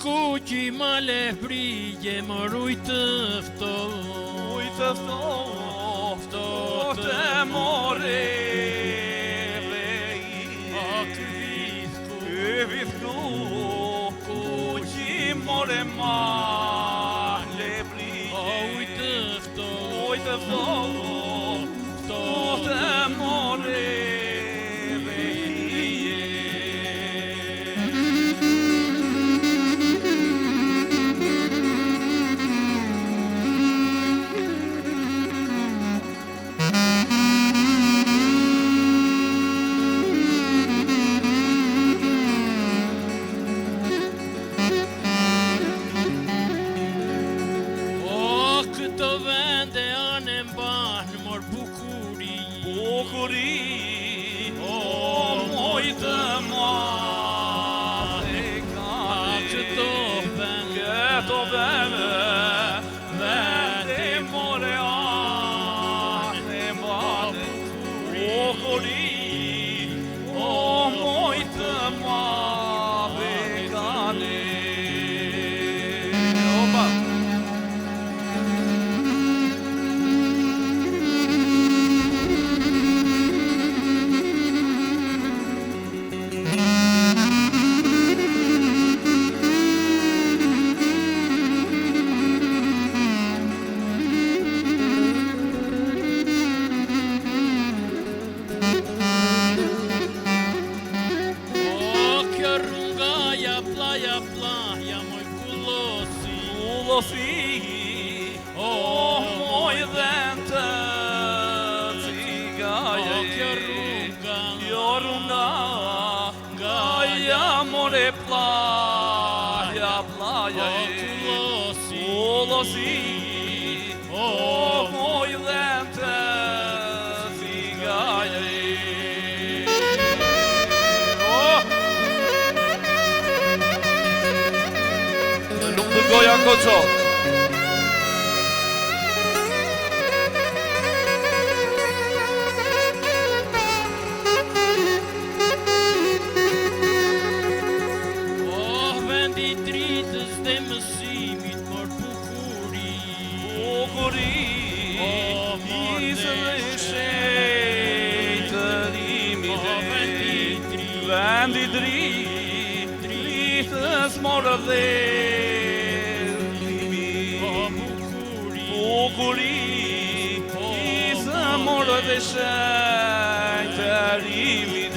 kuqi ma le frigje, mor ujtë fto. Ujtë fto të more Vithku kuqi more ma le frigje. Ujtë fto të more Goja Koço. Vendi dritës dhe mësimit, mor bukuri. Isë dhe shetërimit. Vendi dritës morë dhe Isë morë dhe shetërimit.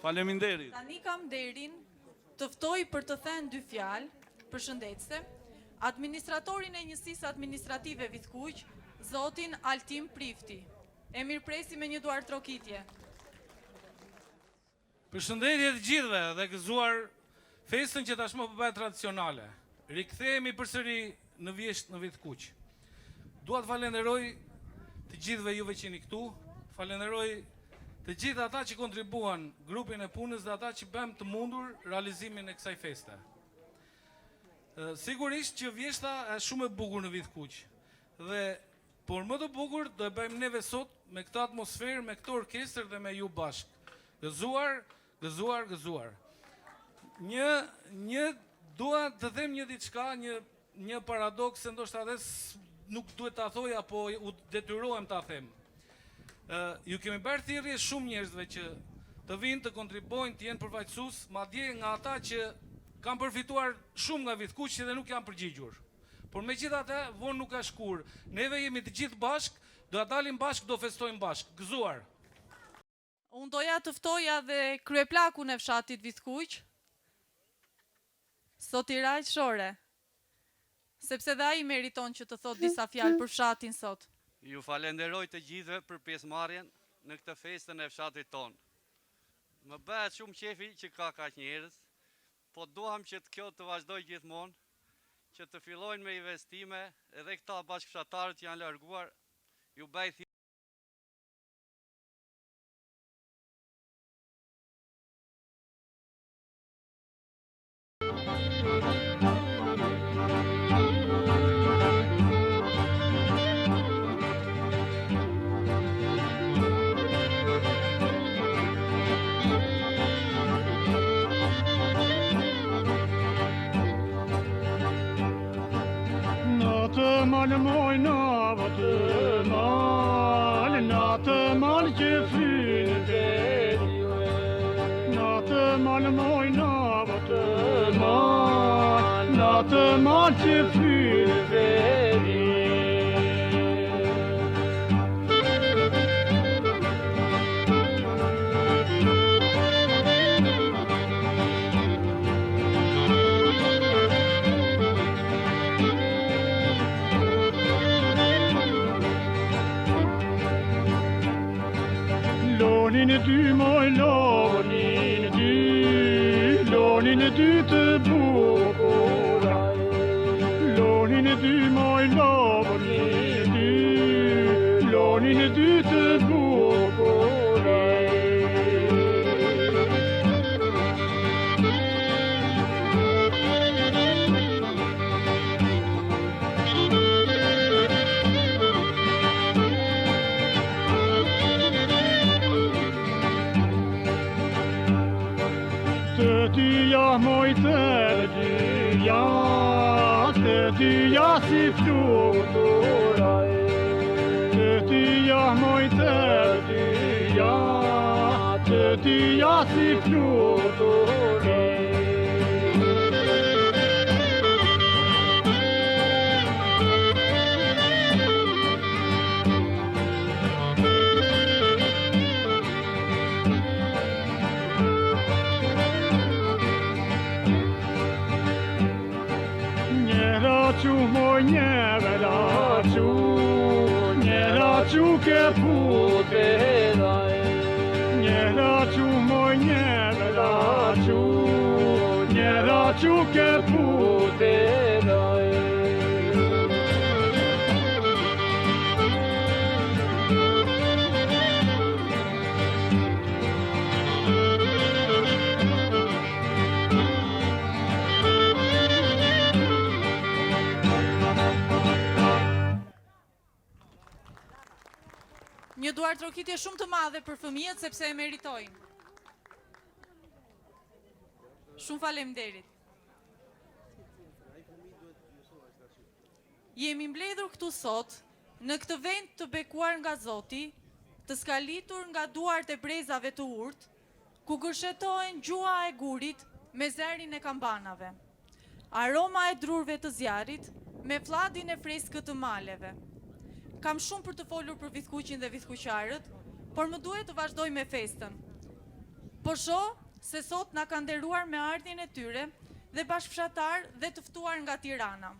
Faleminderit. Tani kam nderin të ftoj për të thënë dy fjalë përshëndetëse administratorin e njësisë administrative Vithkuq, zotin Altim Prifti. E mirëpresi me një duar trokitje. Përshëndetje të gjithëve dhe gëzuar festën që tashmë po bëhet tradicionale. Rikthehemi përsëri në vjesht në Vithkuq. Dua të falenderoj të gjithëve juve që jeni këtu, falenderoj të gjithë ata që kontribuan grupin e punës dhe ata që bëjmë të mundur realizimin e kësaj feste. Sigurisht që vjeshta është shumë e bukur në Vithkuq, por më të bukur do e bëjmë neve sot me këtë atmosferë, me këtë orkestër dhe me ju bashkë. Gëzuar. Dua të them një diçka, një paradoks, se ndoshta edhe nuk duhet ta thoj apo u detyrohem ta them. Ju kemi bërë thirrje shumë njerëzve që të vinë të kontribuojnë, të jenë përfaqësues, madje nga ata që kam përfituar shumë nga Vitkuqi dhe nuk jam përgjigjur. Por megjithatë, vonë nuk ka shkur. Neve jemi të gjithë bashk, do ta dalim bashk, do festojmë bashk. Gëzuar. Unë doja të ftoja dhe kryeplakun e fshatit Vitkuq, Sotiraj Shore, sepse dhe ai meriton që të thot disa fjalë për fshatin sot. Ju falenderoj të gjithëve për pjesëmarrjen në këtë festën e fshatit tonë. Më bëhet shumë qefi që ka kaq njerëz, po duam që kjo të vazhdoj gjithmonë, që të fillojnë me investime edhe këta bashkëfshatarët që janë larguar, ju bëj Natë moj navë të malë, natë malë që fynë deri. Natë malë moj navë të malë, natë malë që fynë deri. Lonin e dy moj lonin e dy të bukuraj. Lonin e dy moj lonin e dy të bukuraj. Të dyja moj të dyja si fluturaj. Të dyja moj të dyja si fluturaj. Njera që ke pute daj. Njera që moj njera që ke pute daj. Një duar trokitje shumë të madhe për fëmijët sepse e meritojnë. Shumë faleminderit. Jemi mbledhur këtu sot në këtë vend të bekuar nga Zoti, të skalitur nga duart e brezave të urtë, ku gërshetohen gjua e gurit me zerin e kambanave, aroma e drurve të zjarit me fladin e freskët të maleve. Kam shumë për të folur për Vitkuqin dhe Vitkuqarët, por më duhet të vazhdoj me festën. Po shoh se sot na kanë nderuar me ardhjen e tyre dhe bashkëfshatar dhe të ftuar nga Tirana.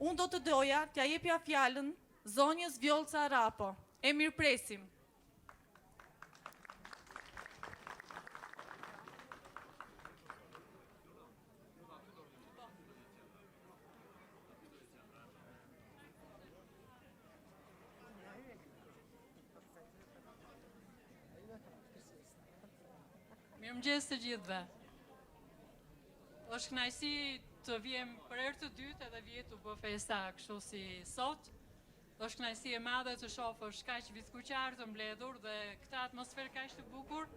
Unë do të doja t'ja jepja fjalën zonjës Vjolca Rapo. E mirëpresim. Mirëmëngjes të gjithëve. Është kënaqësi të vjem për herë të dytë edhe vjet të bë festa kështu si sot. Është kënaqësi e madhe të shohësh kaq vitkuqar të mbledhur dhe këtë atmosferë kaq të bukur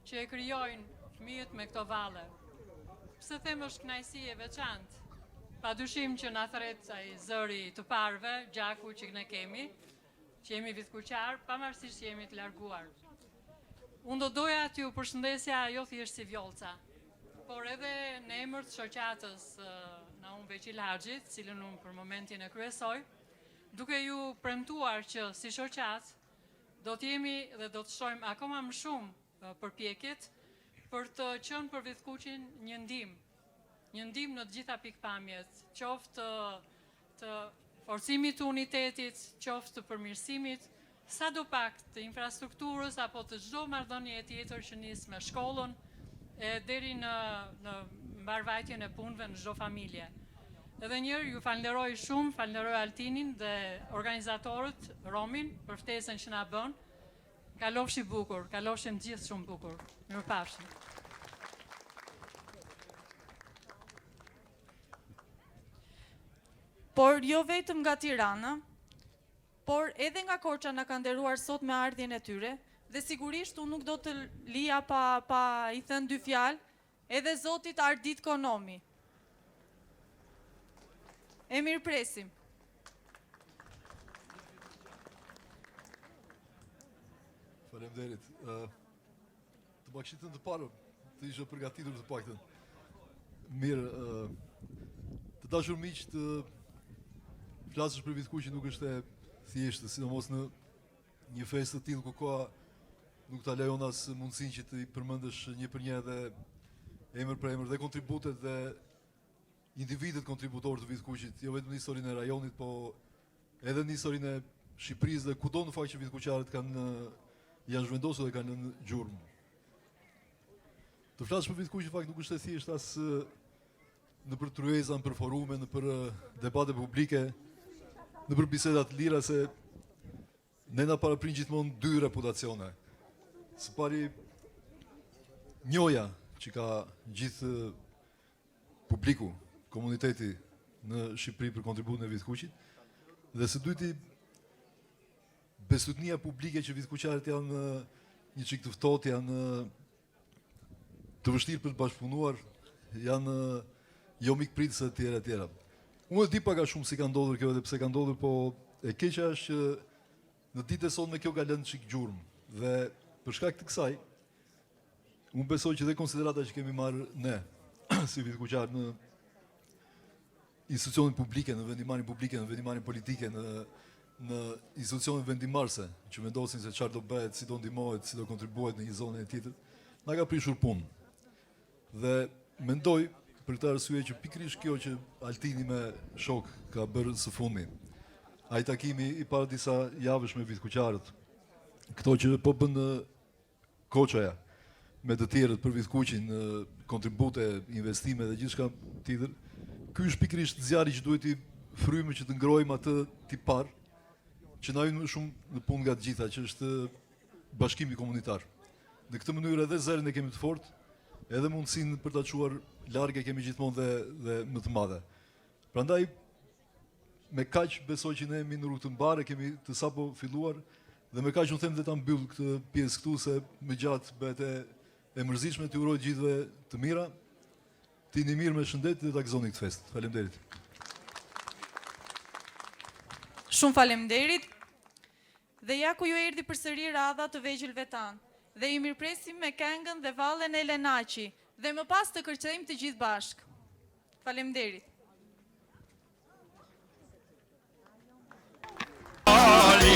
që e krijojnë fëmijët me këto valle. Pse them është kënaqësi e veçantë? Padyshim që na thret ai zëri të parëve, gjaku që ne kemi, që jemi vitkuqar, pavarësisht që jemi të larguar. Unë do doja t'ju përshëndesja jo thjesht si Vjolca, por edhe në emër të shoqatës Naum Veçil Haxhit, cilën unë për momentin e kryesoj, duke ju premtuar që si shoqat do t'jemi dhe do të shtojmë akoma më shumë përpjekjet për të qenë për Vithkuqin një ndihmë në të gjitha pikpamjet, qoftë të forcimit të unitetit, qoftë të përmirësimit, sadopak të infrastrukturës apo të çdo marrëdhënie tjetër që nis me shkollën deri në mbarvajtjen e punëve në çdo familje. Edhe njërë ju falenderoj shumë, falenderoj Altinin dhe organizatorët, Romin, për ftesën që na bën. Kalofshi bukur, kalofshim gjithë shumë bukur. Mirupafshim. Por jo vetëm nga Tirana, por edhe nga Korça na ka nderuar sot me ardhjen e tyre, dhe sigurisht unë nuk do të lija pa i thënë dy fjalë, edhe zotit Ardit Konomi. E mirëpresim. Faleminderit. Të bakshitën të parë, të ishe përgatitur të paktën. Mirë, të dashur miq, të flasësh për Vithkuqin nuk është e thjeshtë, sidomos në një festë të tillë ku ka nuk ta lejon as mundësinë që të i përmendesh një për një dhe emër për emër dhe kontributet dhe individet kontributor të Vithkuqit, jo vetëm në historinë e rajonit, po edhe në historinë e Shqipërisë dhe kudo në fakt që Vithkuqarët janë zhvendosur dhe kanë në gjurmë. Të flasësh për Vithkuqin fakt nuk është e thjeshtë as në për tryeza, në për forume, në për debate publike, në për biseda të lira, se ne na paraprin gjithmonë dy reputacione. Së pari njoja që ka gjithë publiku, komuniteti në Shqipëri për kontributin e Vithkuqit, dhe së dyti besutnia publike që Vithkuqarët janë një çik të ftohtë, janë të vështirë për të bashkëpunuar, janë jo mikpritëse të tjera. Unë e di pak a shumë si ka ndodhur kjo dhe pse ka ndodhur, po e keqja është që në ditën e sotme kjo ka lënë çik gjurmë dhe për shkak të kësaj unë besoj që dhe konsiderata që kemi marrë ne si Vithkuqarë në institucionet publike, në vendimarrjen publike, në vendimarrjen politike, në institucionet vendimarrëse që vendosin se çfarë do bëhet, si do ndihmohet, si do kontribuohet në një zonë tjetër, na ka prishur punë. Dhe mendoj për këtë arsye që pikërisht kjo që Altini me shok ka bërë së fundmi, ai takimi i para disa javësh me Vithkuqarët, këto që po bën Koçaja me të tjerët për Vithkuqin, kontribute, investime dhe gjithçka tjetër. Ky është pikërisht zjarri që duhet i frymë që të ngrojmë atë tipar që na hyn më shumë në punë nga të gjitha, që është bashkimi komunitar. Në këtë mënyrë edhe zërin e kemi të fortë, edhe mundësinë për ta çuar larg e kemi gjithmonë dhe më të madhe. Prandaj me kaq besoj që ne jemi në rrugë të mbarë, kemi të sapo filluar dhe me kaq unë them dhe ta mbyll këtë pjesë këtu se më gjatë bëhet e mërzitshme, t'ju uroj gjithëve të mira. Tini mirë me shëndet dhe ta gëzoni këtë fest. Faleminderit. Shumë faleminderit. Dhe ja ku ju erdhi përsëri radha të vegjëlve tanë. Dhe i mirëpresim me këngën dhe vallen e Lenaçi. Dhe më pas të kërcejmë të gjithë bashkë. Faleminderit. Maja,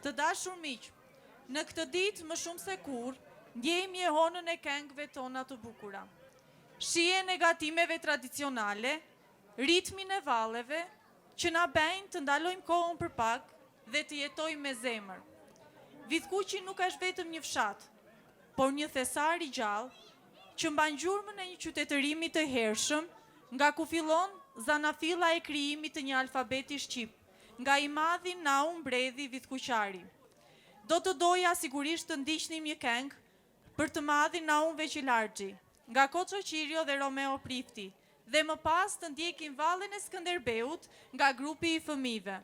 Të dashur miq, në këtë ditë më shumë se kur, ndjejmë jehonën e këngëve tona të bukura. Shijen e gatimeve tradicionale, ritmin e valleve, që na bëjnë të ndalojmë kohën për pak dhe të jetojmë me zemër. Vidhkuqi nuk është vetëm një fshat, por një thesar i gjallë që mban gjurmën e një qytetërimi të hershëm, nga ku fillon zanafilla e krijimit të një alfabeti shqip, nga i madhi Naum Bredhi Vidhkuqari. Do të doja sigurisht të ndiqnim një këngë për të madhin Naum Veqilarxhi, nga Koço Qirio dhe Romeo Prifti, dhe më pas të ndjekim vallen e Skënderbeut nga grupi i fëmijëve.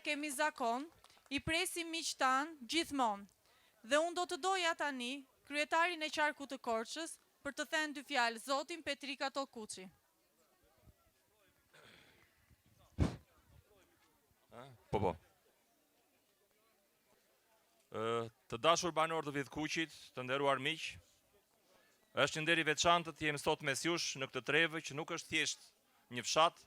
kemi zakon, i presim miq tan gjithmonë. Dhe unë do të doja tani kryetarin e qarkut të Korçës për të thënë dy fjalë, zotin Petrika Tokuçi. Po. Të dashur banor të Vidkuqit, të nderuar miq, është një nder i veçantë të jemi sot mes jush në këtë trevë që nuk është thjesht një fshat,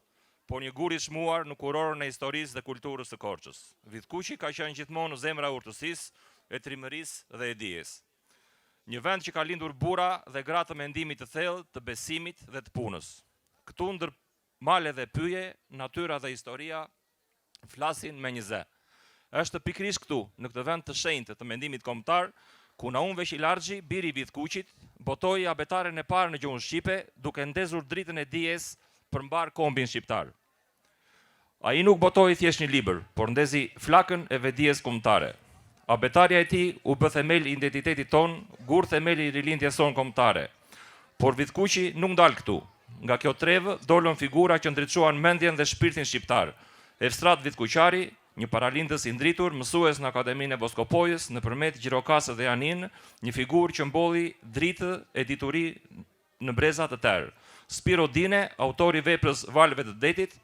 por një gur i çmuar në kurorën e historisë dhe kulturës së Korçës. Vidkuqi ka qenë gjithmonë në zemra e urtësisë, e trimërisë dhe e dijes. Një vend që ka lindur burra dhe gra të mendimit të thellë, të besimit dhe të punës. Këtu ndër male dhe pyje, natyra dhe historia flasin me një zë. Është pikërisht këtu, në këtë vend të shenjtë të mendimit kombëtar, ku Naum Veshilarxhi, biri i Vidkuqit, botoi abetaren e parë në gjuhën shqipe, duke ndezur dritën e dijes për mbar kombin shqiptar. Ai nuk botoi thjesht një libër, por ndezi flakën e vedijes kombëtare. Abetarja e tij u bë themel i identitetit ton, gur themeli i rilindjes son kombëtare. Por Vidkuqi nuk ndal këtu. Nga kjo trevë dolën figura që ndriçuan mendjen dhe shpirtin shqiptar. Evstrat Vidkuqari, një paralindës i ndritur, mësues në Akademinë e Boskopojës, nëpërmjet Gjirokasë dhe Janin, një figurë që mbolli dritë e dituri në breza të tërë. Spiro Dine, autori veprës Valve të Detit,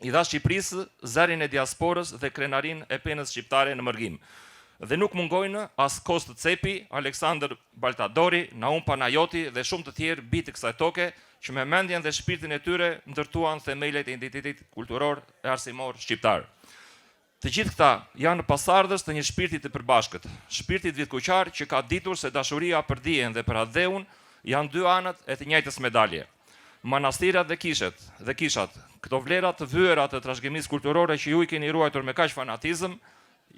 i dha Shqipërisë zërin e diasporës dhe krenarin e penës shqiptare në Mërgim. Dhe nuk mungojnë as Kost Cepi, Aleksandr Baltadori, Naum Panajoti dhe shumë të tjerë bitë kësaj toke, që me mendjen dhe shpirtin e tyre ndërtuan themelet e identitetit kulturor e arsimor shqiptar. Të gjithë këta janë në pasardhës të një shpirti të përbashkët, shpirtit vidkuqar që ka ditur se dashuria për dijen dhe për adheun janë dy anët e të njëjtës medalje. Manastirat dhe kishat, këto vlerat të vyera të trashëgimisë kulturore që ju i keni ruajtur me kaq fanatizëm,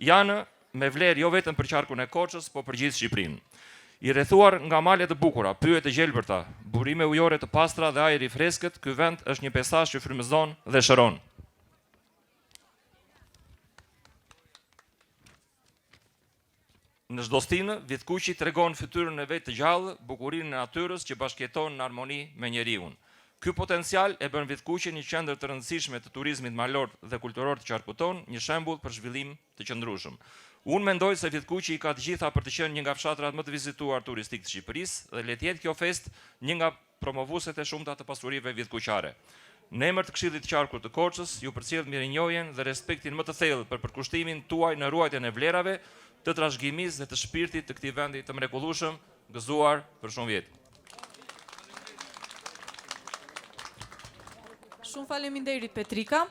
janë me vlerë jo vetëm për qarkun e Korçës, por për gjithë Shqipërinë. I rrethuar nga male të bukura, pyje të gjelbërta, burime ujore të pastra dhe ajri i freskët, ky vend është një pesazh që frymëzon dhe shëron. Në çdo stinë, Vidkuqi tregon fytyrën e vet të gjallë, bukurinë e natyrës që bashkëjeton në armoni me njeriu. Ky potencial e bën Vidkuqin një qendër të rëndësishme të turizmit malor dhe kulturor të qarkut ton, një shembull për zhvillim të qëndrueshëm. Unë mendoj se Vidkuqi ka të gjitha për të qenë një nga fshatrat më të vizituar turistik të Shqipërisë dhe le të jetë kjo fest një nga promovuesit e shumta të pasurive vidkuqare. Në emër të Këshillit të Qarkut të Korçës, ju përcjell mirënjohjen dhe respektin më të thellë për përkushtimin tuaj në ruajtjen e vlerave, të trashëgimisë dhe të shpirtit të këtij vendi të mrekullueshëm, gëzuar për shumë vjet. Shumë faleminderit Petrika.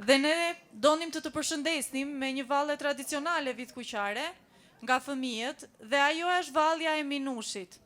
Dhe ne donim të përshëndesnim me një valle tradicionale vidkuqare nga fëmijët dhe ajo është vallja e Minushit.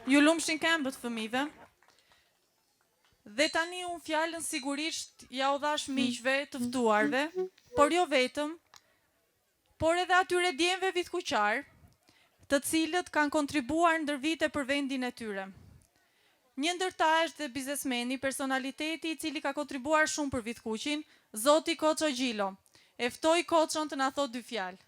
ju lumshin këmbët fëmijëve. Dhe tani unë fjalën sigurisht ja u dhash miqve të ftuarve, por jo vetëm, por edhe atyre djemve vidhkuqar, të cilët kanë kontribuar ndër vite për vendin e tyre. Një ndër ta është dhe biznesmeni, personaliteti i cili ka kontribuar shumë për Vidhkuqin, Zoti Koço Gjilo. E ftoj Koçon të na thotë 2 fjalë.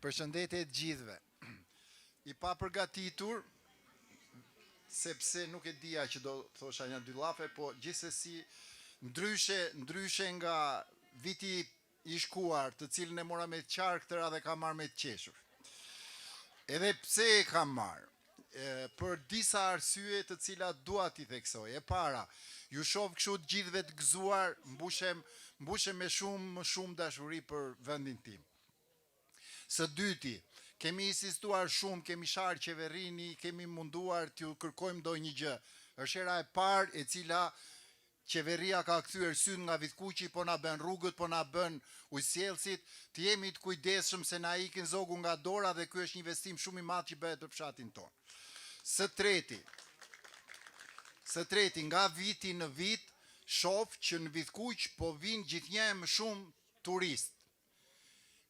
Përshëndetje të gjithëve. I pa përgatitur, sepse nuk e dija që do thosha një 2 llafe, po gjithsesi ndryshe nga viti i shkuar, të cilën e mora me të qarë këtëra dhe ka marrë me të qeshur. Edhe pse e ka marrë, për disa arsye të cilat dua t'i theksoj. E para, ju shoh kështu të gjithëve të gëzuar, mbushem me shumë dashuri për vendin tim. Së dyti, kemi insistuar shumë, kemi sharë qeverini, kemi munduar t'ju kërkojmë ndonjë gjë. Është hera e parë e cila qeveria ka kthyer syrin nga Vidhkuqi, po na bën rrugët, po na bën ujësjellësit, të jemi të kujdesshëm se na ikin zogu nga dora dhe ky është një investim shumë i madh që bëhet për fshatin ton. Së treti, nga viti në vit, shoh që në Vidhkuq po vinë gjithnjë më shumë turistë.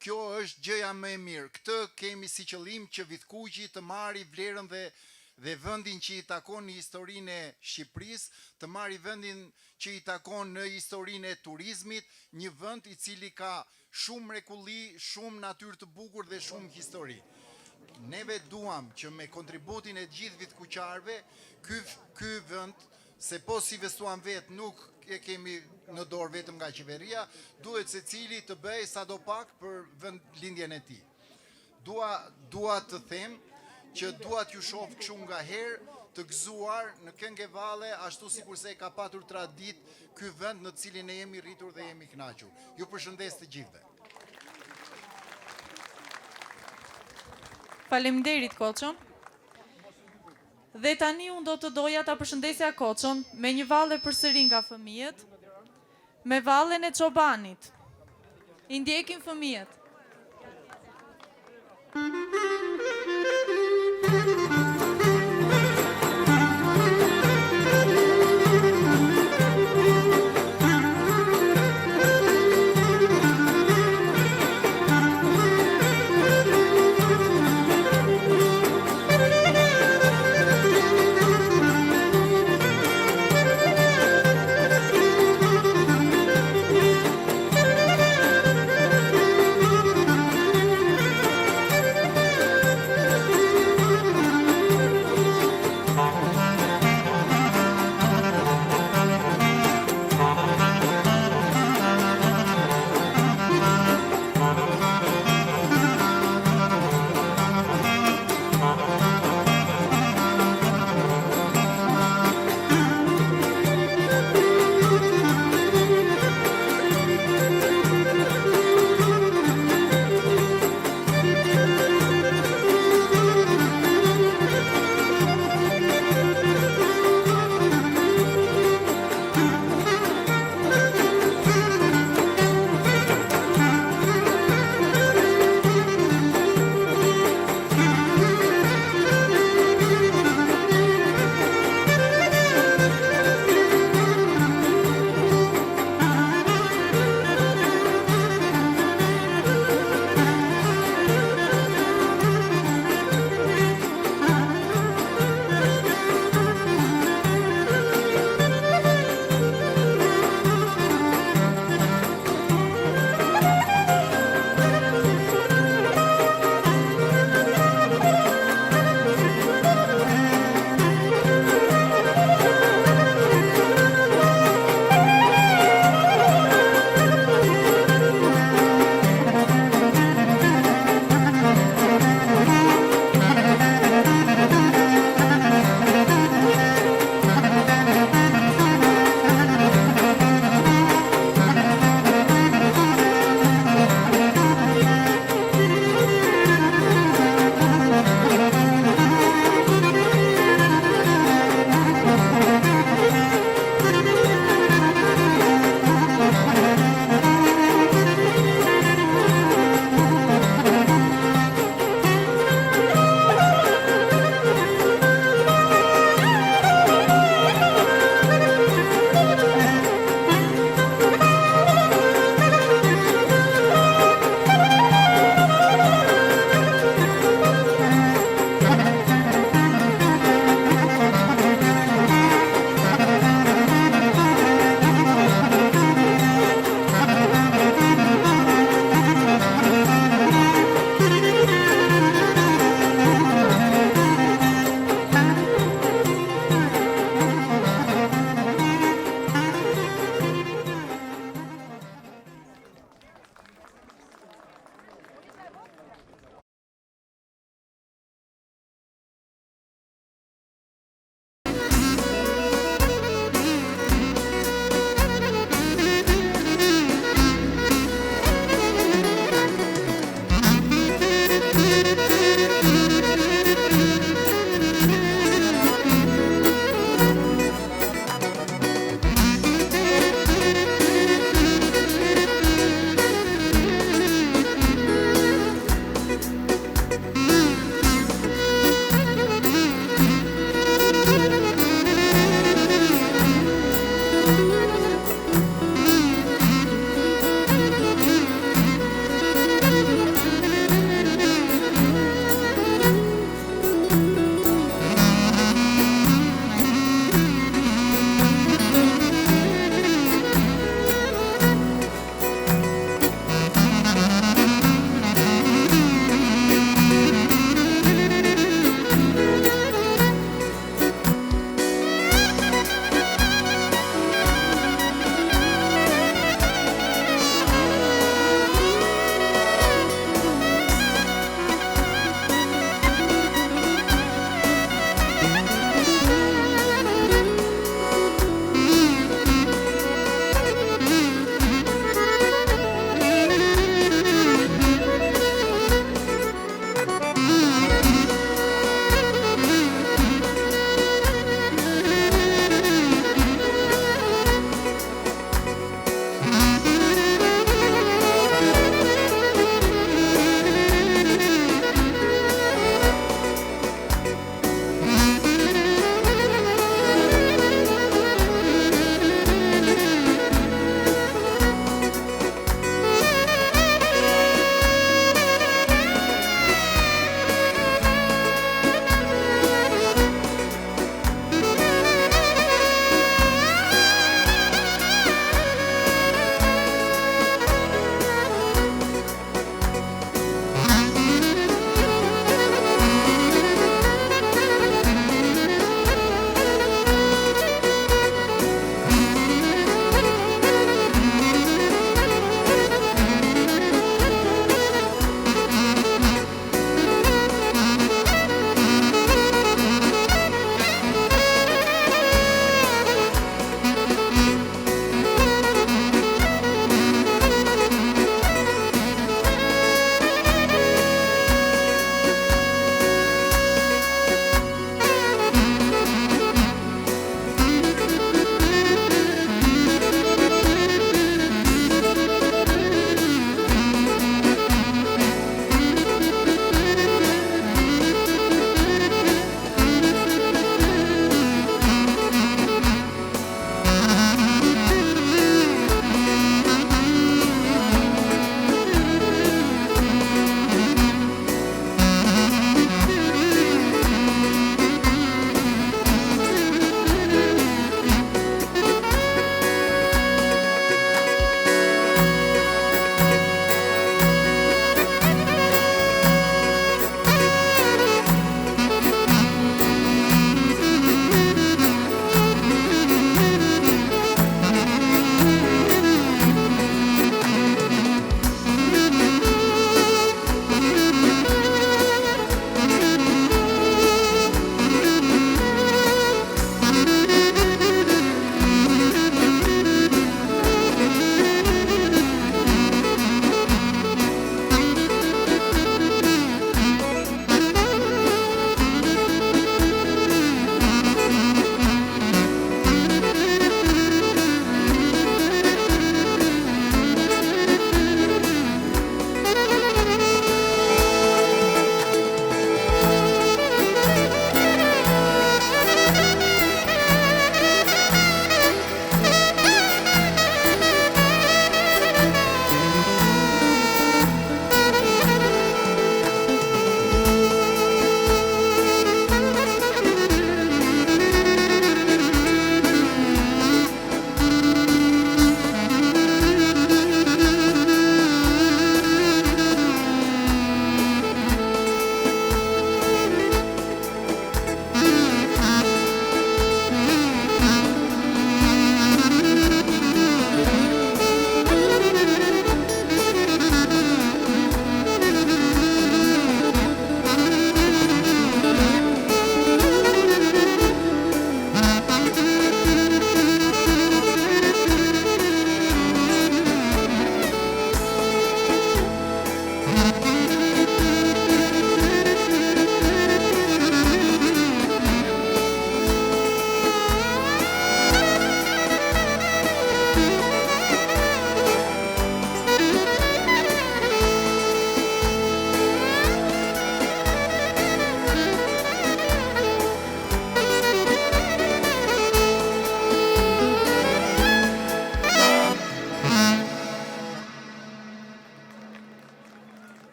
Kjo është gjëja më e mirë. Këtë kemi si qëllim që Vidhkuqi të marrë vlerën dhe vendin që i takon në historinë e Shqipërisë, të marrë vendin që i takon në historinë e turizmit, një vend i cili ka shumë mrekulli, shumë natyrë të bukur dhe shumë histori. Neve duam që me kontributin e gjithë vidhkuqarëve, ky vend, se po si investuam vetë nuk e kemi në dorë vetëm nga qeveria, duhet secili të bëjë sadopak për vendlindjen e tij. Dua të them që dua t'ju shoh kështu nga herë të gëzuar në këngë valle, ashtu sikurse ka patur tradit ky vend në të cilin ne jemi rritur dhe jemi kënaqur. Ju përshëndes të gjithëve. Faleminderit Koço. Dhe tani unë do të doja ta përshëndesja Koçon me një valle përsëri nga fëmijët, me vallen e çobanit. I ndjekin fëmijët.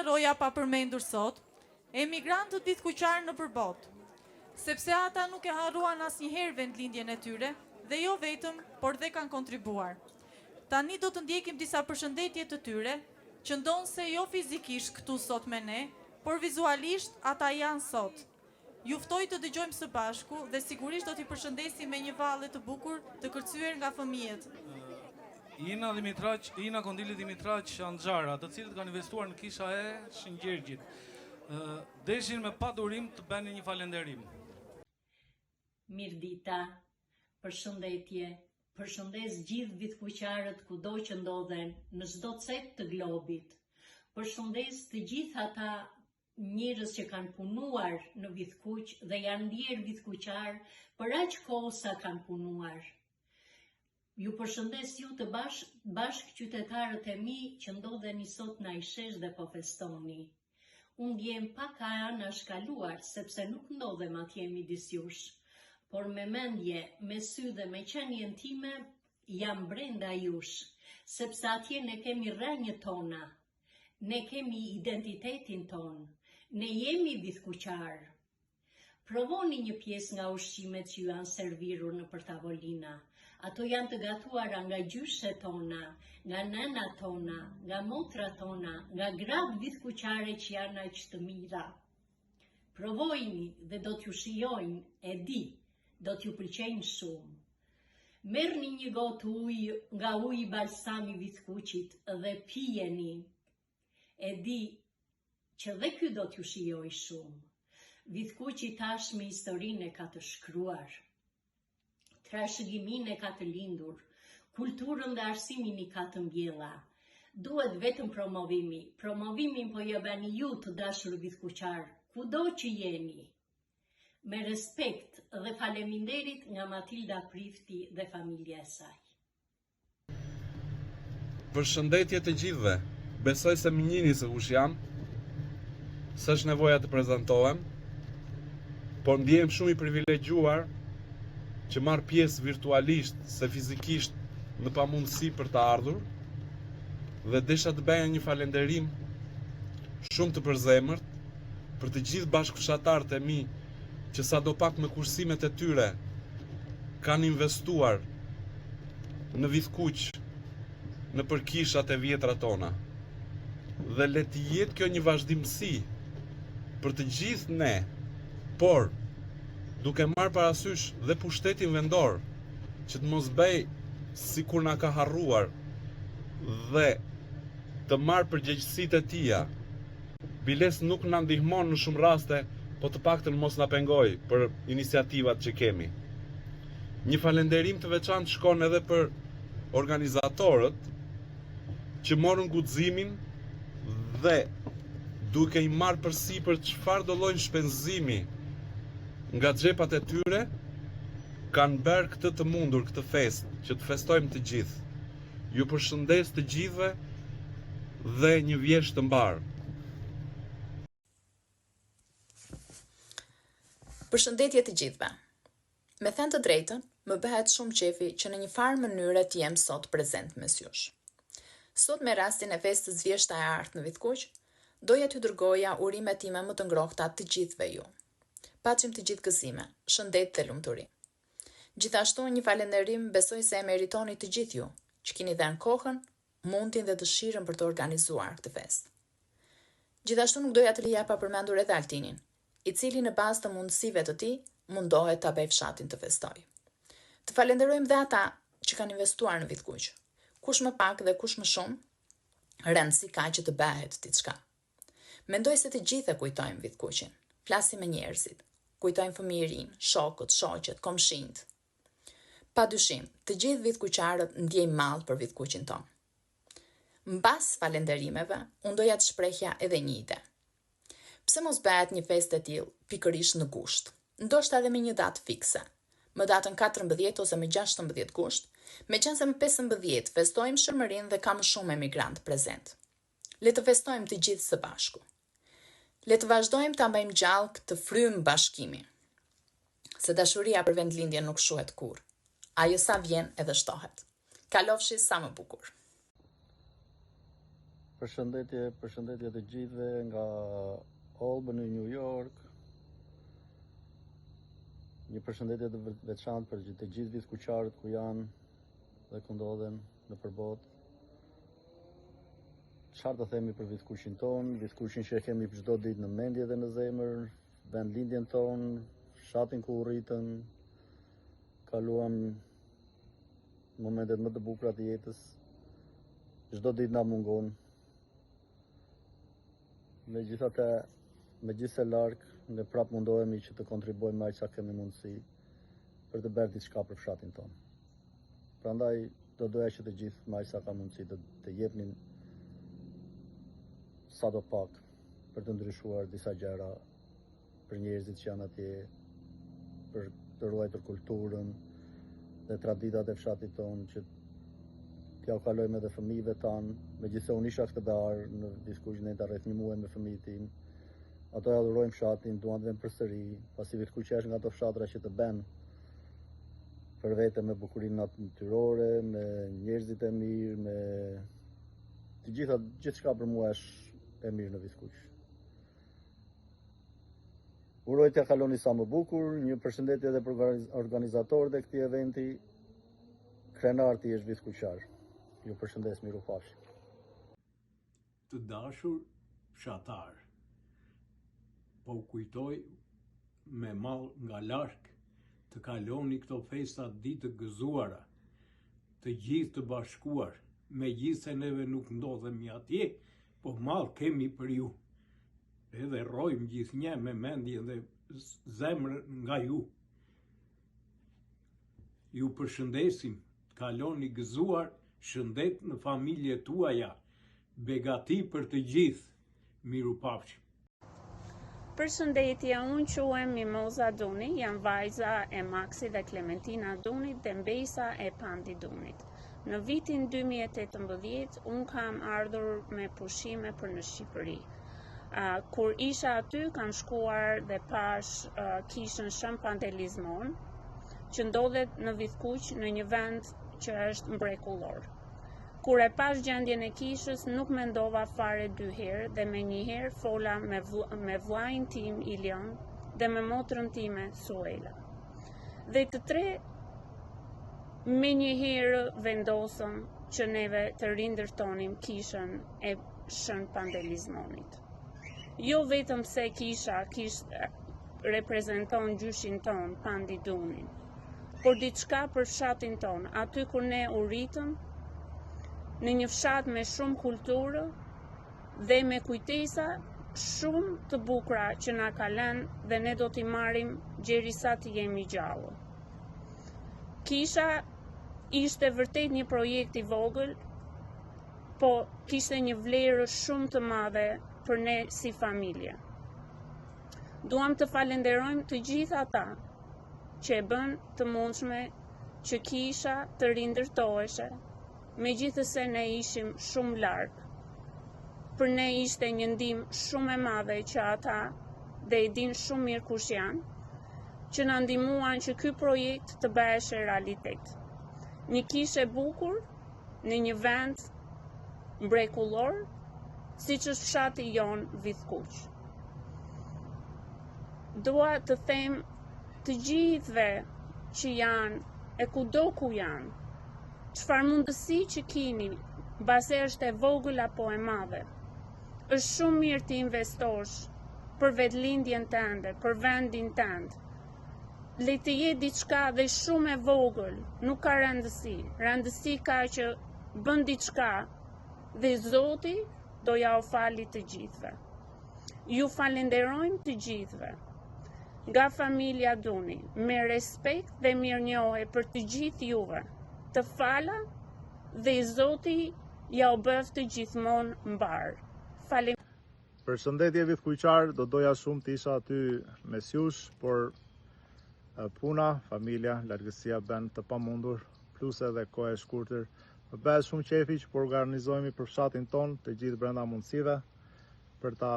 haroja pa përmendur sot, emigrantët vithkuqar në përbot, sepse ata nuk e harruan asnjëherë vendlindjen e tyre, dhe jo vetëm, por dhe kanë kontribuar. Tani do të ndjekim disa përshëndetje të tyre, që ndonë se jo fizikisht këtu sot me ne, por vizualisht ata janë sot. Juftoj të dëgjojmë së bashku dhe sigurisht do t'i përshëndesim me një valle të bukur të kërcyer nga fëmijët. Ina Kondili Dimitraq Anxhara, të cilët kanë investuar në kisha e Shëngjergjit. Deshin me pa durim të bëni një falenderim. Mirdita, përshëndetje, përshëndes gjithë vithkuqarët kudo që ndodhen në çdo cep të globit. Përshëndes të gjithë ata njerëz që kanë punuar në vithkuq dhe janë ndjerë vithkuqar për aq kohë sa kanë punuar. Ju përshëndes ju të bashkë qytetarët e mi që ndodheni sot në Ajshesh dhe po festoni. Unë ndjem pak a anashkaluar sepse nuk ndodhem atje midis jush, por me mendje, me sy dhe me qenien time jam brenda jush, sepse atje ne kemi rrënjët tona, ne kemi identitetin ton, ne jemi vithkuqar. Provoni një pjesë nga ushqimet që ju janë servirur në për tavolina. Ato janë të gatuara nga gjyshet tona, nga nëna tona, nga motra tona, nga gratë vithkuqare që janë aq të mira. Provojini dhe do t'ju shijojnë, e di, do t'ju pëlqejnë shumë. Merrni një gotë ujë nga uji balsami vithkuqit dhe pijeni. E di që dhe ky do t'ju shijojë shumë. Vithkuqi tashmë historinë e ka të shkruar. Trashëgimin e ka të lindur, kulturën dhe arsimin I ka të mbjella. Duhet vetëm promovimi. Promovimin po jabani ju të dashur vithkuqar, kudo që jeni. Me respekt dhe faleminderit nga Matilda Prifti dhe familja e saj. Përshëndetje të gjithëve. Besoj se më njihni se kush jam. S'është nevoja të prezantohem, por ndjehem shumë I privilegjuar që marr pjesë virtualisht se fizikisht në pamundësi për të ardhur dhe desha të bëja një falenderim shumë të përzemërt për të gjithë bashkëfshatarët e mi që sadopak me kursimet e tyre kanë investuar në vithkuq, në përkishat e vjetra tona. Dhe le të jetë kjo një vazhdimsi për të gjithë ne, por duke marrë parasysh dhe pushtetin vendor që të mos bëj si kur na ka harruar dhe të marrë përgjegjësitë e tija. Biles nuk na ndihmon në shumë raste, po të paktën mos na pengoj për iniciativat që kemi. Një falenderim të veçantë shkon edhe për organizatorët që morën guximin dhe duke I marrë përsipër çfarë do lloj shpenzimi nga xhepat e tyre, kanë bërë këtë të mundur, këtë fest, që të festojmë të gjithë. Ju përshëndes të gjithëve dhe një vjesht të mbarë. Përshëndetje të gjithëve. Me thënë të drejtën, më bëhet shumë qefi që në një farë mënyre të jem sot prezent mes jush. Sot me rastin e festës vjeshta e artë në Vithkuq, doja t'ju dërgoja urimet time më të ngrohta të gjithëve ju. Paqim të gjithë gëzime, shëndet dhe lumturi. Gjithashtu një falenderim besoj se e meritoni të gjithë ju, që keni dhënë kohën, mundin dhe dëshirën për të organizuar këtë fest. Gjithashtu nuk doja të lija pa përmendur edhe Altinin, I cili në bazë të mundësive të tij mundohet ta bëjë fshatin të festoj. Të falenderojmë dhe ata që kanë investuar në Vithkuq. Kush më pak dhe kush më shumë, rëndësi ka që të bëhet diçka. Mendoj se të gjithë e kujtojmë Vithkuqin. Flasim me njerëzit, kujtojmë fëmijërinë, shokët, shoqet, komshinjt. Padyshim, të gjithë vithkuqarët ndjejmë mall për Vithkuqin ton. Mbas falenderimeve, unë doja të shprehja edhe një ide. Pse mos bëhet një festë e tillë pikërisht në gusht, ndoshta edhe me një datë fikse, më datën 14 ose me 16 gusht, meqense më 15 festojmë shërmërinë dhe ka më shumë emigrant prezent. Le të festojmë të gjithë së bashku. Le të vazhdojmë ta mbajmë gjallë këtë frymë bashkimi. Se dashuria për vendlindjen nuk shuhet kurrë. Ajo sa vjen edhe shtohet. Kalofshi sa më bukur. Përshëndetje të gjithëve nga Albany, New York. Një përshëndetje të veçantë për të gjithë vizkuqarët ku janë dhe ku ndodhen në përbot. Çfarë të themi për vizkuqin ton, vizkuqin që e kemi çdo ditë në mendje dhe në zemër, vendlindjen ton, fshatin ku u rritëm, kaluam momentet më të bukura të jetës. Çdo ditë na mungon. Megjithëse larg, ne prap mundohemi që të kontribuojmë aq sa kemi mundësi për të bërë diçka për fshatin tonë. Prandaj do doja që të gjithë aq sa ka mundësi të jepnin sadopak për të ndryshuar disa gjëra për njerëzit që janë atje, për të ruajtur kulturën dhe traditat e fshatit tonë, që t'ja u kalojmë edhe fëmijëve tanë, megjithëse unë isha ftëdar në Vizkuq ndenta rreth 1 muaj me fëmijët tim. Ato ja adhurojnë fshatin, duan të vënë përsëri, pasi Vizkuqi është nga ato fshatra që të bën për vete me bukurinë natyrore, me njerëzit e mirë, me gjithçka për mua është e mirë në Vizkuq. Uroj t'ja kaloni sa më bukur, një përshëndetje edhe për organizatorët e këtij eventi. Krenarti është vizkuqar. Ju përshëndes, miru pafshim. Të dashur fshatar, po kujtoj me mall nga larg të kaloni këto festa ditë të gëzuara, të gjithë të bashkuar, megjithëse neve nuk ndodhemi atje, po mall kemi për ju. Edhe rrojmë gjithnjë me mendje dhe zemër nga ju. Ju përshëndesim, kaloni gëzuar, shëndet në familje tuaja, begati për të gjithë, miru pafshim. Përshëndetje, unë quhem Mimoza Duni, jam vajza e Maksi dhe Klementina Dunit dhe mbesa e Pandi Dunit. Në vitin 2018, unë kam ardhur me pushime për në Shqipëri. Kur isha aty, kam shkuar dhe pash kishën Shën Pantelizmon, që ndodhet në Vizkuq në një vend që është mrekullor. Kur e pash gjendjen e kishës, nuk mendova fare 2 herë dhe me një herë fola me vllajin tim Ilion dhe me motrën time Suela. Dhe të tre me një herë vendosëm që neve të rindërtonim kishën e Shën Pantelizmonit. Jo vetëm se kisha reprezenton gjyshin ton, Pandi Dunin, por diçka për fshatin ton, aty kur ne u rritëm, në një fshat me shumë kulturë dhe me kujtesa shumë të bukura që na ka lënë dhe ne do t'i marrim gjerisa të jemi gjallë. Kisha ishte vërtet një projekt i vogël, po kishte një vlerë shumë të madhe për ne si familje. Duam të falenderojmë të gjithë ata që e bën të mundshme që kisha të rindërtoheshe, megjithëse ne ishim shumë larg. Për ne ishte një ndihmë shumë e madhe që ata, dhe e din shumë mirë kush janë, që na ndihmuan që ky projekt të bëhej realitet. Një kishë e bukur në një vend mrekullor, siç është fshati jon Vizkuq. Dua të them të gjithëve që janë e kudo ku janë, çfarë mundësi që keni, mbase është e vogël apo e madhe, është shumë mirë të investosh për vetëlindjen tënde, për vendin tënd. Le të jetë diçka dhe shumë e vogël, nuk ka rëndësi. Rëndësi ka që bën diçka dhe Zoti do ja u fali të gjithëve. Ju falenderojmë të gjithëve. Nga familja Duni, me respekt dhe mirënjohje për të gjithë juve. Të fala dhe Zoti ja u bëftë gjithmonë mbar. Përshëndetje vizkuqar, do doja shumë të isha aty mes jush, por puna, familja, largësia bën të pamundur, plus edhe kohë e shkurtër. Më bëhet shumë qefi që po organizohemi për fshatin ton, të gjithë brenda mundësive, për ta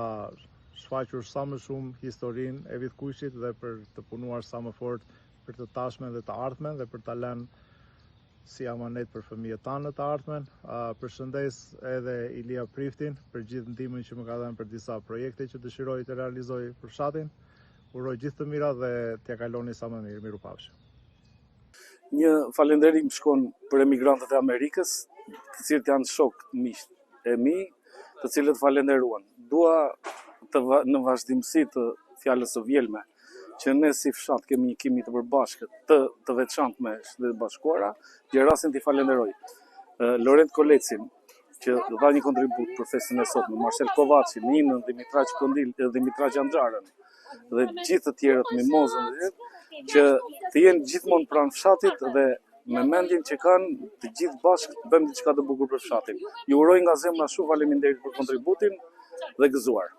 shfaqur sa më shumë historinë e Vizkuqit dhe për të punuar sa më fort për të tashmen dhe të ardhmen dhe për ta lënë si amanet për fëmijët tanë në të ardhmen. Përshëndes edhe Ilia Priftin për gjithë ndihmën që më ka dhënë për disa projekte që dëshiroj të realizoj për fshatin. Uroj gjithë të mira dhe t'ja kaloni sa më mirë. Mirupafshim. Një falënderim shkon për emigrantët e Amerikës, të cilët janë shok miq e mi, të cilët falenderuan. Dua në vazhdimsi të fjalës së vjelme, që ne si fshat kemi një kimi të përbashkët të veçantë me Shtetet Bashkuara, gjerasin t'i falenderoj. Lorent Kolecin, që dha një kontribut për festën e sotme, Marcel Kovacin, Ninën, Dimitraq Anxharën, dhe gjithë të tjerët, Mimozën, që të jenë gjithmonë pranë fshatit dhe me mendjen që kanë të gjithë bashkë bëjmë diçka të bukur për fshatin. Ju uroj nga zemra shumë faleminderit për kontributin dhe gëzuar.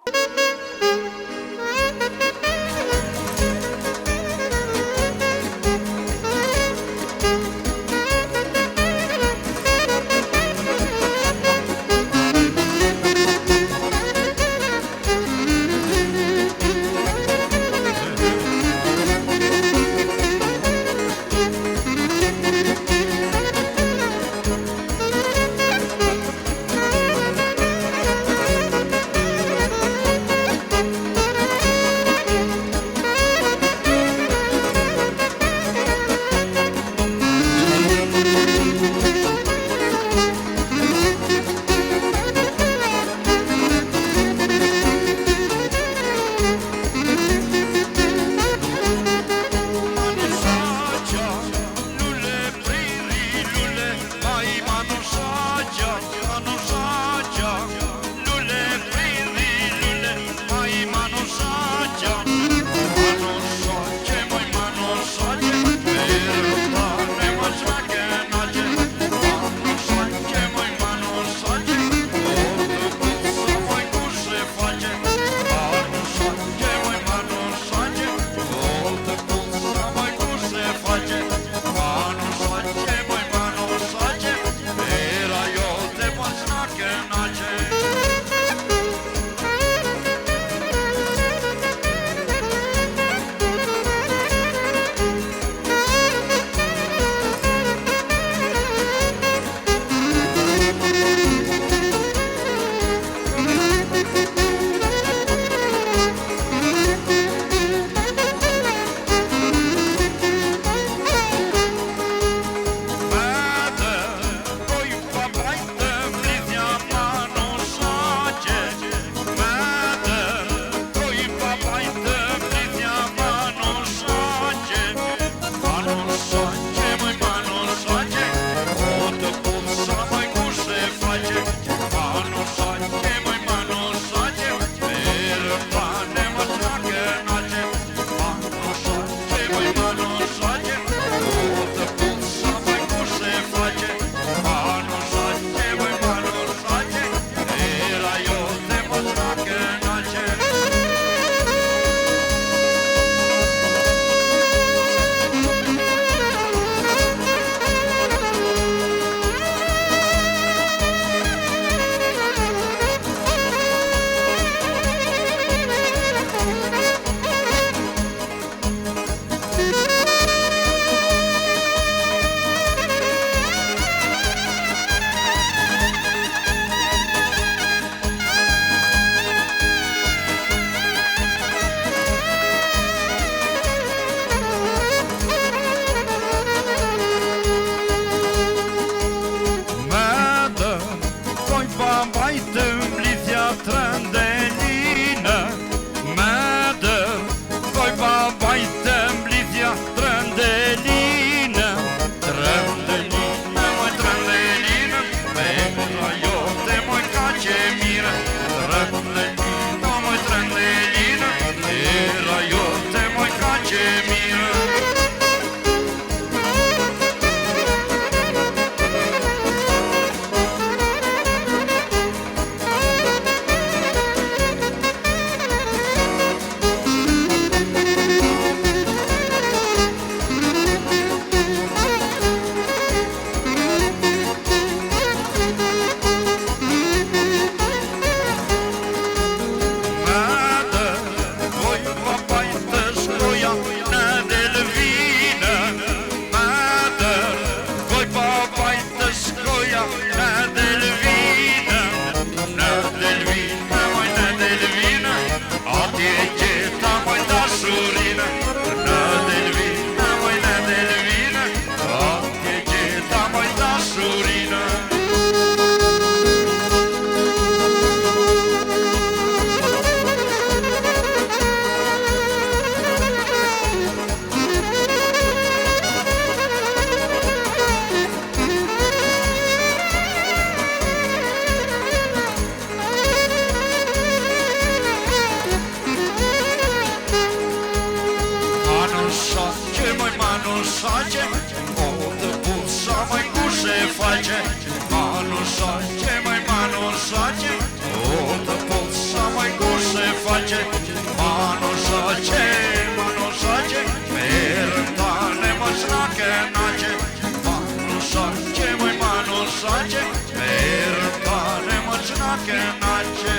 shaqe, me erën tane më që na kenaqe.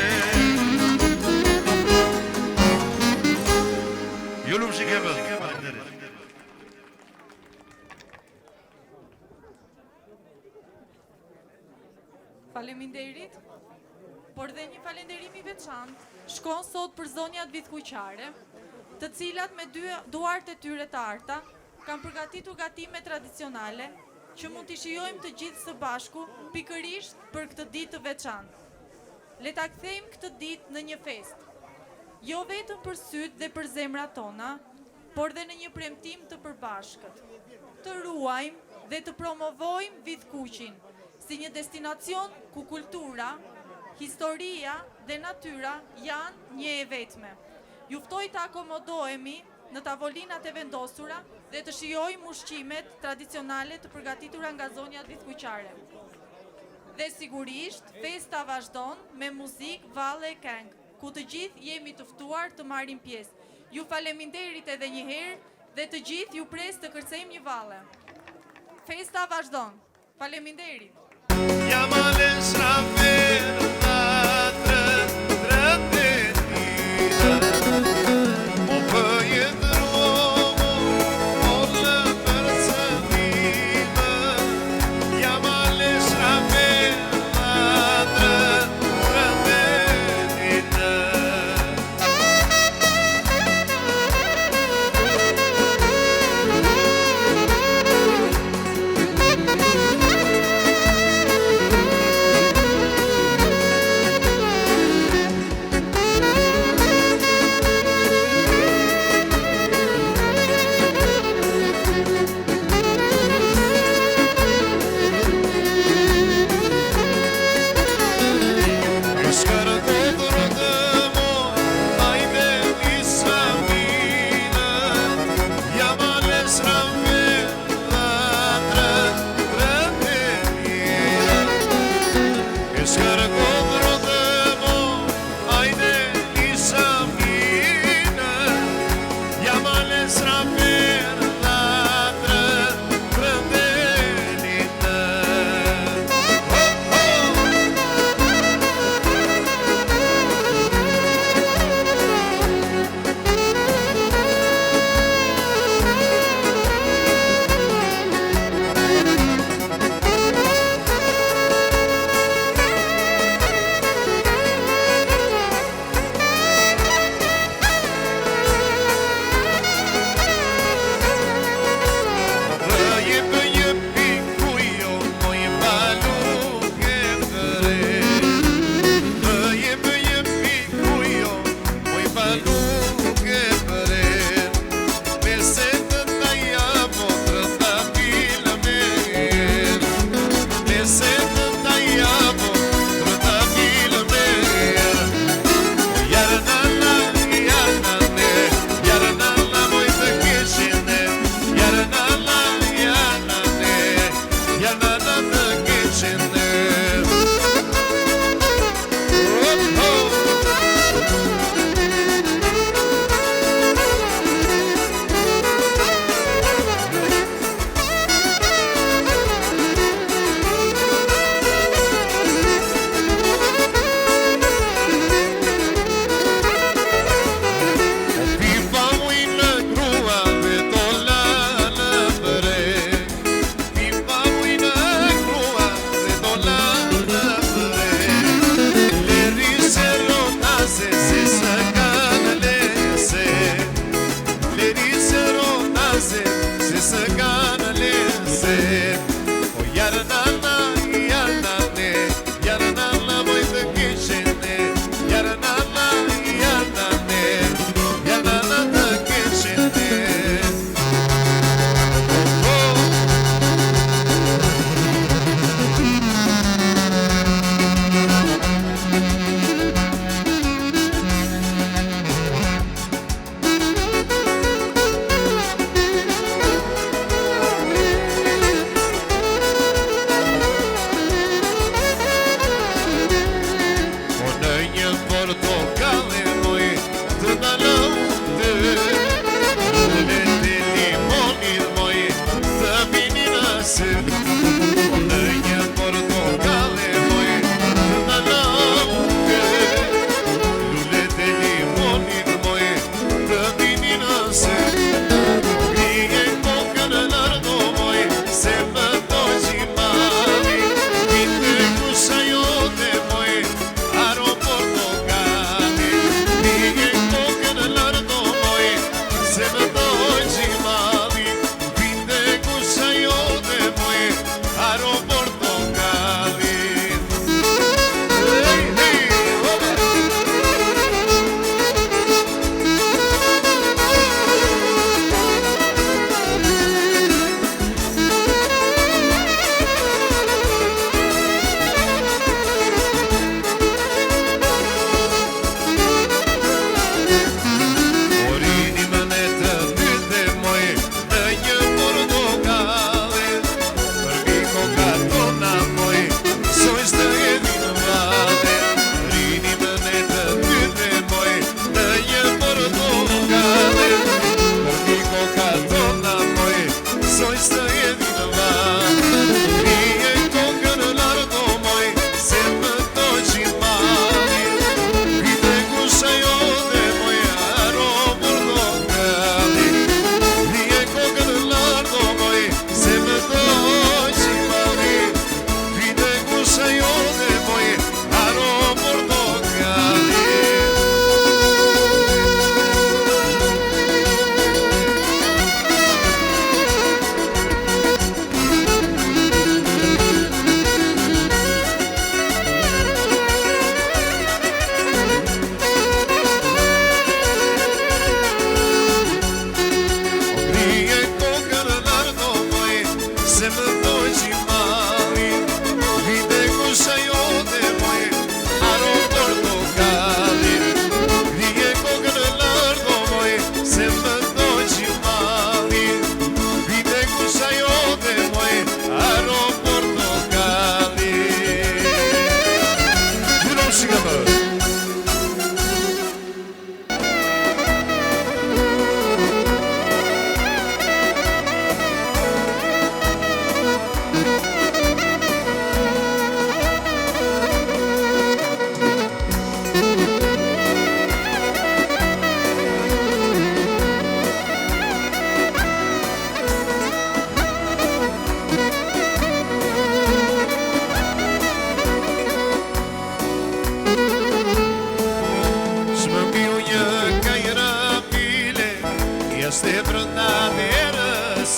Ju lumë shikeve. Faleminderit, por dhe një falenderimi veçantë shkon sot për zonjat vithkuqare, të cilat me duart e tyre të arta kanë përgatitur gatime tradicionale që mund t'i shijojmë të gjithë së bashku pikërisht për këtë ditë të veçantë. Le ta kthejmë këtë ditë në një festë, jo vetëm për sytë dhe për zemrat tona, por dhe në një premtim të përbashkët. Të ruajmë dhe të promovojmë Vithkuqin si një destinacion ku kultura, historia dhe natyra janë një e vetme. Ju ftoj të akomodohemi në tavolinat e vendosura dhe të shijojmë ushqimet tradicionale të përgatitura nga zonjat vithkuqare. Dhe sigurisht, festa vazhdon me muzikë, valle e këngë, ku të gjithë jemi të ftuar të marrim pjesë. Ju faleminderit edhe një herë dhe të gjithë ju pres të kërcejmë një valle. Festa vazhdon. Faleminderit.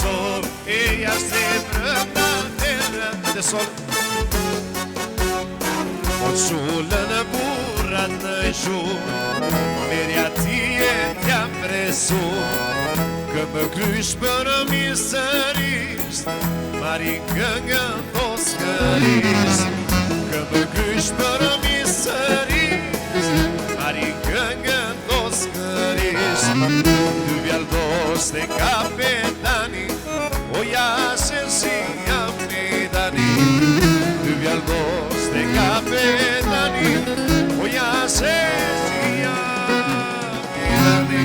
sol e jashtë e brënda herët dhe sol. O qullën e burrat në shumë, merja tije t'ja presu, kë më krysh për misërisht, mari këngën toskërisht. Kë më krysh për misërisht, mari këngën toskërisht. Dy vjaldos të kapetani, o jashen si jam një dani. Dy vjaldos të kapetani, o jashen si jam një dani.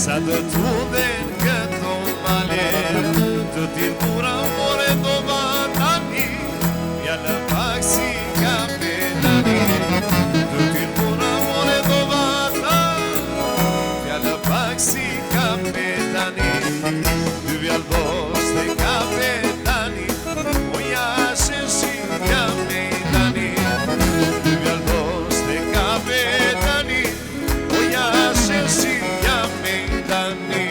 Sa të t'udhen këto male, të t'il pura more do vatani, fjallë pak si kapetani. Të t'il pura more do vatani, fjallë pak si kapetani. Dy vjaldos të kapetani, o jashen si jam e dani. Dy vjaldos të kapetani, o jashen si jam e dani.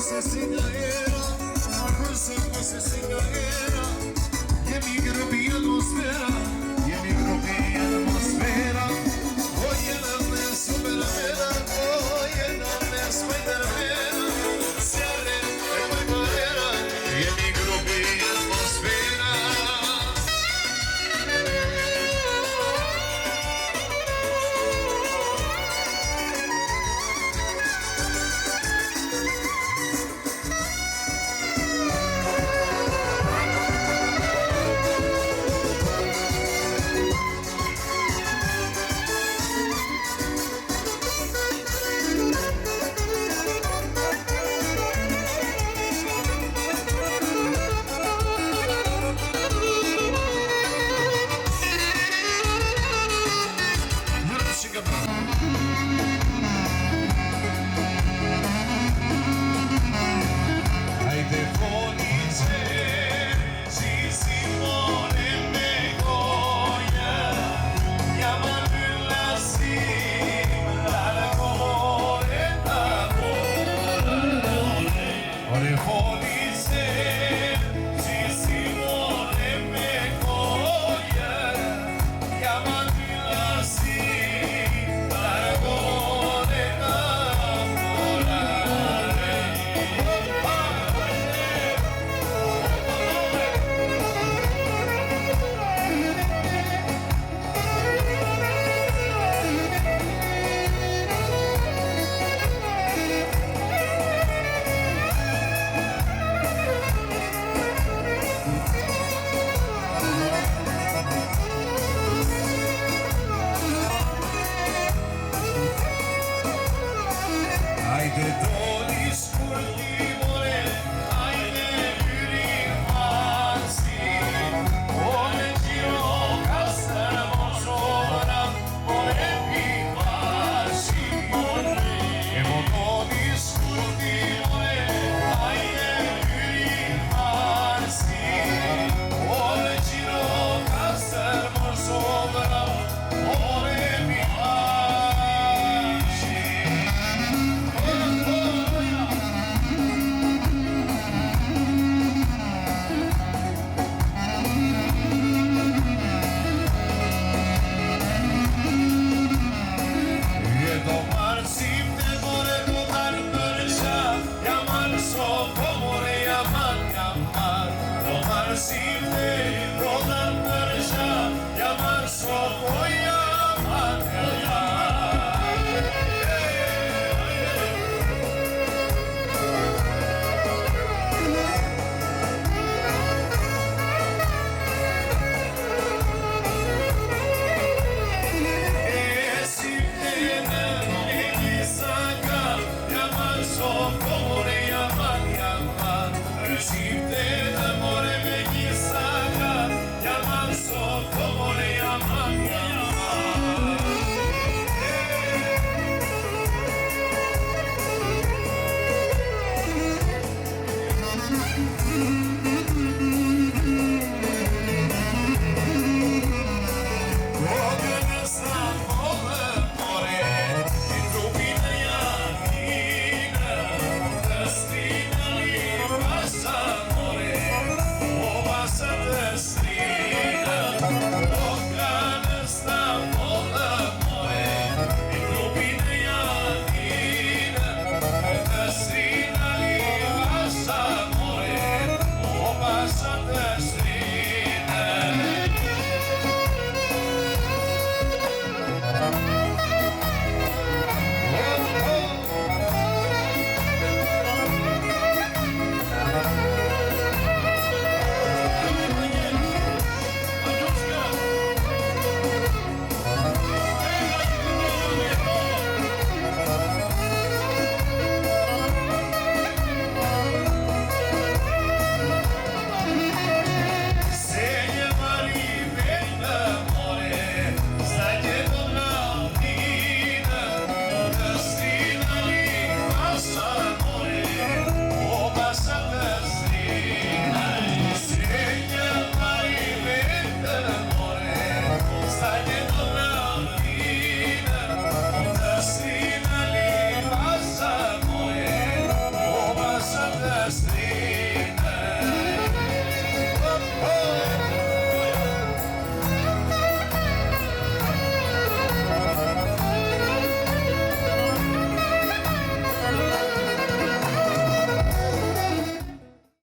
se si nga era, kurse mos e si nga era, jemi grupi atmosfera, jemi grupi atmosfera, o jena me Supermena, o jena me Spidermana, se arren e me carrera, jemi grupi atmosfera. Ore